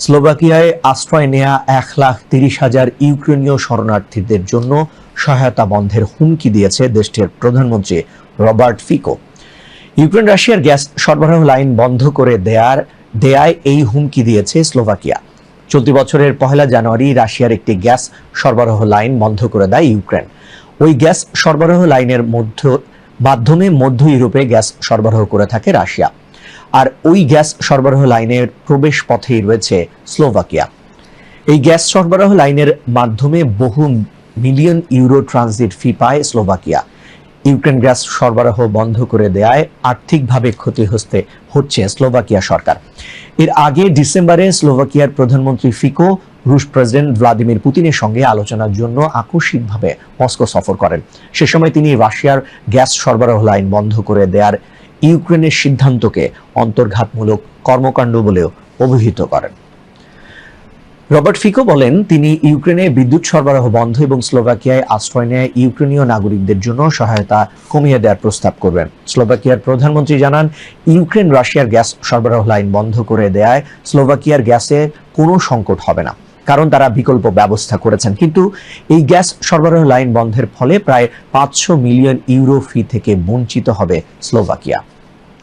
স্লোভাকিয়ায় আশ্রয় নেয়া 1,30,000 ইউক্রেনীয় শরণার্থীদের জন্য সহায়তা বন্ধের হুমকি দিয়েছে দেশটির প্রধানমন্ত্রী রবার্ট ফিকো। ইউক্রেন রাশিয়ার গ্যাস সরবরাহ লাইন বন্ধ করে দেয়ায় এই হুমকি দিয়েছে স্লোভাকিয়া। চলতি বছরের 1 জানুয়ারি রাশিয়ার একটি গ্যাস সরবরাহ লাইন বন্ধ করে দেয় ইউক্রেন। ওই গ্যাস সরবরাহ লাইনের মাধ্যমে মধ্য ইউরোপে গ্যাস সরবরাহ করে থাকে রাশিয়া। আর ওই গ্যাস সরবরাহ লাইনের প্রবেশ পথেই রয়েছে স্লোভাকিয়া। এই গ্যাস সরবরাহ লাইনের মাধ্যমে বহু মিলিয়ন ইউরো ট্রানজিট ফি পায় স্লোভাকিয়া। ইউক্রেন গ্যাস সরবরাহ বন্ধ করে দেয়ায় আর্থিকভাবে ক্ষতিগ্রস্ত হচ্ছে স্লোভাকিয়া সরকার। এর আগে ডিসেম্বরে স্লোভাকিয়ার প্রধানমন্ত্রী ফিকো রুশ প্রেসিডেন্ট ভ্লাদিমির পুতিনের সঙ্গে আলোচনার জন্য আকস্মিকভাবে মস্কো সফর করেন। সে সময় তিনি রাশিয়ার গ্যাস সরবরাহ লাইন বন্ধ করে দেয়ার ইউক্রেনের সিদ্ধান্তকে অন্তর্ঘাতমূলক কর্মকাণ্ড বলেও অভিহিত করেন। রবার্ট ফিকো বলেন, তিনি ইউক্রেনে বিদ্যুৎ সরবরাহ বন্ধ এবং স্লোভাকিয়ায় আশ্রয় নেয় ইউক্রেনীয় নাগরিকদের জন্য সহায়তা কমিয়ে দেওয়ার প্রস্তাব করবেন। স্লোভাকিয়ার প্রধানমন্ত্রী জানান, ইউক্রেন রাশিয়ার গ্যাস সরবরাহ লাইন বন্ধ করে দেয়ায় স্লোভাকিয়ার গ্যাসে কোনো সংকট হবে না, কারণ তারা বিকল্প ব্যবস্থা করেছেন। কিন্তু এই গ্যাস সরবরাহ লাইন বন্ধের ফলে প্রায় 500 মিলিয়ন ইউরো ফি থেকে বঞ্চিত হবে স্লোভাকিয়া।